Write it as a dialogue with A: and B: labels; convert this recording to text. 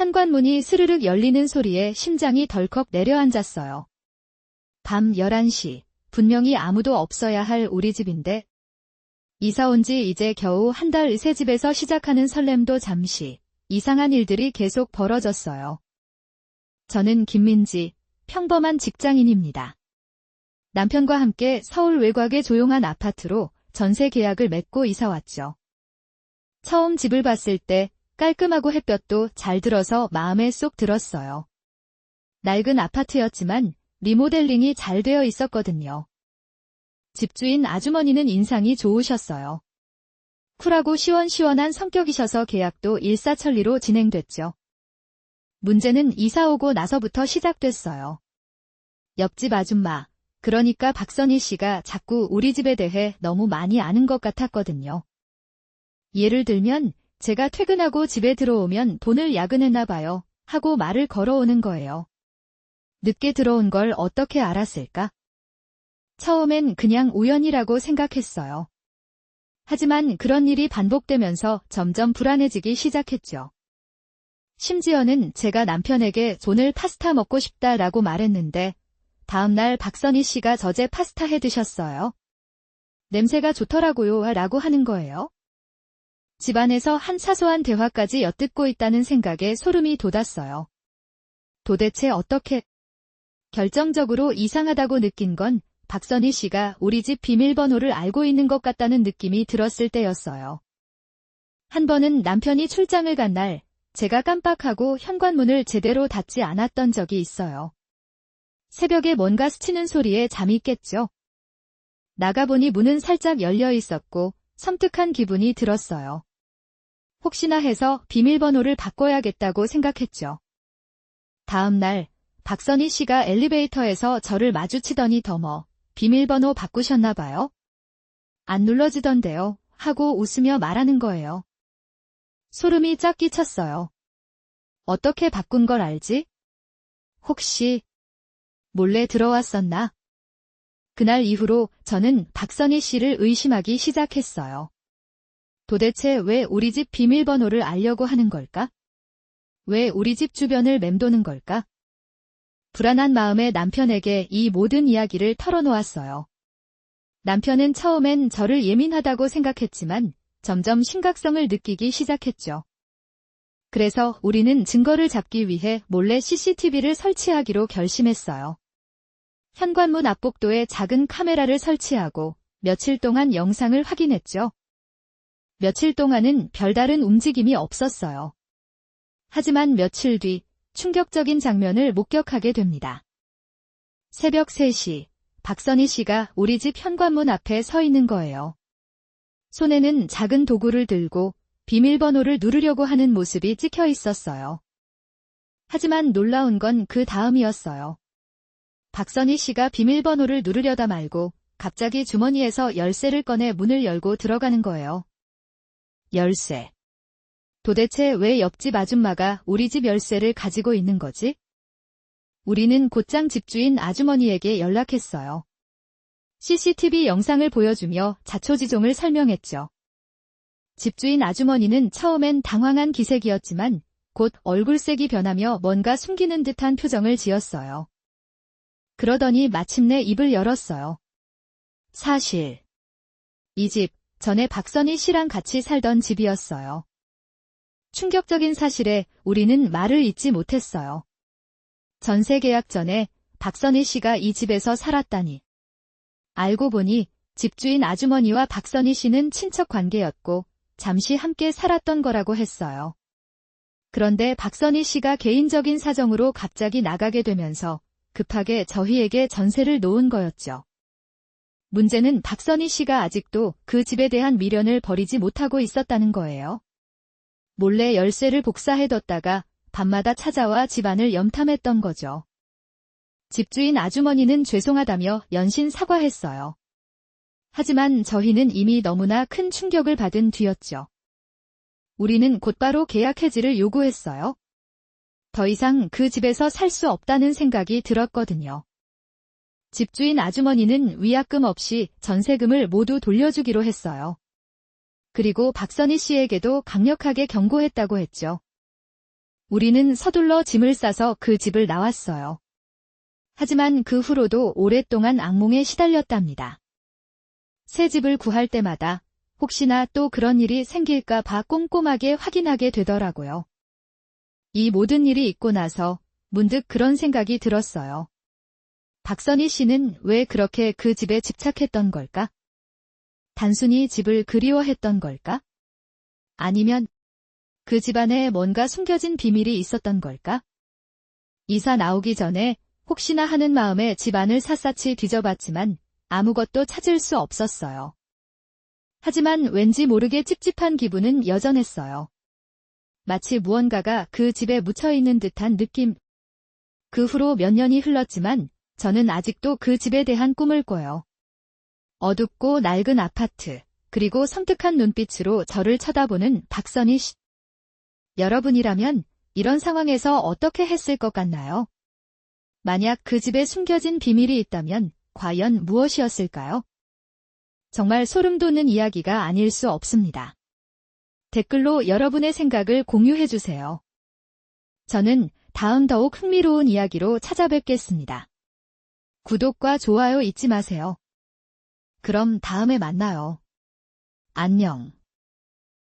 A: 현관문이 스르륵 열리는 소리에 심장이 덜컥 내려앉았어요. 밤 11시, 분명히 아무도 없어야 할 우리 집인데 이사 온 지 이제 겨우 한 달 새 집에서 시작하는 설렘도 잠시 이상한 일들이 계속 벌어졌어요. 저는 김민지, 평범한 직장인입니다. 남편과 함께 서울 외곽의 조용한 아파트로 전세 계약을 맺고 이사 왔죠. 처음 집을 봤을 때 깔끔하고 햇볕도 잘 들어서 마음에 쏙 들었어요. 낡은 아파트였지만 리모델링이 잘 되어 있었거든요. 집주인 아주머니는 인상이 좋으셨어요. 쿨하고 시원시원한 성격이셔서 계약도 일사천리로 진행됐죠. 문제는 이사 오고 나서부터 시작됐어요. 옆집 아줌마, 그러니까 박선희 씨가 자꾸 우리 집에 대해 너무 많이 아는 것 같았거든요. 예를 들면 제가 퇴근하고 집에 들어오면 돈을 야근했나 봐요 하고 말을 걸어오는 거예요. 늦게 들어온 걸 어떻게 알았을까? 처음엔 그냥 우연이라고 생각했어요. 하지만 그런 일이 반복되면서 점점 불안해지기 시작했죠. 심지어는 제가 남편에게 오늘 파스타 먹고 싶다라고 말했는데 다음날 박선희 씨가 저제 파스타 해 드셨어요. 냄새가 좋더라고요 라고 하는 거예요. 집안에서 한 사소한 대화까지 엿듣고 있다는 생각에 소름이 돋았어요. 도대체 어떻게? 결정적으로 이상하다고 느낀 건 박선희 씨가 우리 집 비밀번호를 알고 있는 것 같다는 느낌이 들었을 때였어요. 한 번은 남편이 출장을 간 날 제가 깜빡하고 현관문을 제대로 닫지 않았던 적이 있어요. 새벽에 뭔가 스치는 소리에 잠이 깼죠. 나가보니 문은 살짝 열려 있었고 섬뜩한 기분이 들었어요. 혹시나 해서 비밀번호를 바꿔야겠다고 생각했죠. 다음 날 박선희 씨가 엘리베이터에서 저를 마주치더니 더머 비밀번호 바꾸셨나 봐요? 안 눌러지던데요 하고 웃으며 말하는 거예요. 소름이 쫙 끼쳤어요. 어떻게 바꾼 걸 알지? 혹시 몰래 들어왔었나? 그날 이후로 저는 박선희 씨를 의심하기 시작했어요. 도대체 왜 우리 집 비밀번호를 알려고 하는 걸까? 왜 우리 집 주변을 맴도는 걸까? 불안한 마음에 남편에게 이 모든 이야기를 털어놓았어요. 남편은 처음엔 저를 예민하다고 생각했지만 점점 심각성을 느끼기 시작했죠. 그래서 우리는 증거를 잡기 위해 몰래 CCTV를 설치하기로 결심했어요. 현관문 앞복도에 작은 카메라를 설치하고 며칠 동안 영상을 확인했죠. 며칠 동안은 별다른 움직임이 없었어요. 하지만 며칠 뒤 충격적인 장면을 목격하게 됩니다. 새벽 3시, 박선희 씨가 우리 집 현관문 앞에 서 있는 거예요. 손에는 작은 도구를 들고 비밀번호를 누르려고 하는 모습이 찍혀 있었어요. 하지만 놀라운 건 그 다음이었어요. 박선희 씨가 비밀번호를 누르려다 말고 갑자기 주머니에서 열쇠를 꺼내 문을 열고 들어가는 거예요. 열쇠. 도대체 왜 옆집 아줌마가 우리 집 열쇠를 가지고 있는 거지? 우리는 곧장 집주인 아주머니에게 연락했어요. CCTV 영상을 보여주며 자초지종을 설명했죠. 집주인 아주머니는 처음엔 당황한 기색이었지만 곧 얼굴색이 변하며 뭔가 숨기는 듯한 표정을 지었어요. 그러더니 마침내 입을 열었어요. 사실 이 집 전에 박선희 씨랑 같이 살던 집이었어요. 충격적인 사실에 우리는 말을 잇지 못했어요. 전세 계약 전에 박선희 씨가 이 집에서 살았다니. 알고 보니 집주인 아주머니와 박선희 씨는 친척 관계였고 잠시 함께 살았던 거라고 했어요. 그런데 박선희 씨가 개인적인 사정으로 갑자기 나가게 되면서 급하게 저희에게 전세를 놓은 거였죠. 문제는 박선희 씨가 아직도 그 집에 대한 미련을 버리지 못하고 있었다는 거예요. 몰래 열쇠를 복사해뒀다가 밤마다 찾아와 집안을 염탐했던 거죠. 집주인 아주머니는 죄송하다며 연신 사과했어요. 하지만 저희는 이미 너무나 큰 충격을 받은 뒤였죠. 우리는 곧바로 계약 해지를 요구했어요. 더 이상 그 집에서 살 수 없다는 생각이 들었거든요. 집주인 아주머니는 위약금 없이 전세금을 모두 돌려주기로 했어요. 그리고 박선희 씨에게도 강력하게 경고했다고 했죠. 우리는 서둘러 짐을 싸서 그 집을 나왔어요. 하지만 그 후로도 오랫동안 악몽에 시달렸답니다. 새 집을 구할 때마다 혹시나 또 그런 일이 생길까 봐 꼼꼼하게 확인하게 되더라고요. 이 모든 일이 있고 나서 문득 그런 생각이 들었어요. 박선희 씨는 왜 그렇게 그 집에 집착했던 걸까? 단순히 집을 그리워했던 걸까? 아니면 그 집안에 뭔가 숨겨진 비밀이 있었던 걸까? 이사 나오기 전에 혹시나 하는 마음에 집안을 샅샅이 뒤져봤지만 아무것도 찾을 수 없었어요. 하지만 왠지 모르게 찝찝한 기분은 여전했어요. 마치 무언가가 그 집에 묻혀있는 듯한 느낌. 그 후로 몇 년이 흘렀지만 저는 아직도 그 집에 대한 꿈을 꿔요. 어둡고 낡은 아파트, 그리고 섬뜩한 눈빛으로 저를 쳐다보는 박선희 씨. 여러분이라면 이런 상황에서 어떻게 했을 것 같나요? 만약 그 집에 숨겨진 비밀이 있다면 과연 무엇이었을까요? 정말 소름 돋는 이야기가 아닐 수 없습니다. 댓글로 여러분의 생각을 공유해주세요. 저는 다음 더욱 흥미로운 이야기로 찾아뵙겠습니다. 구독과 좋아요 잊지 마세요. 그럼 다음에 만나요. 안녕.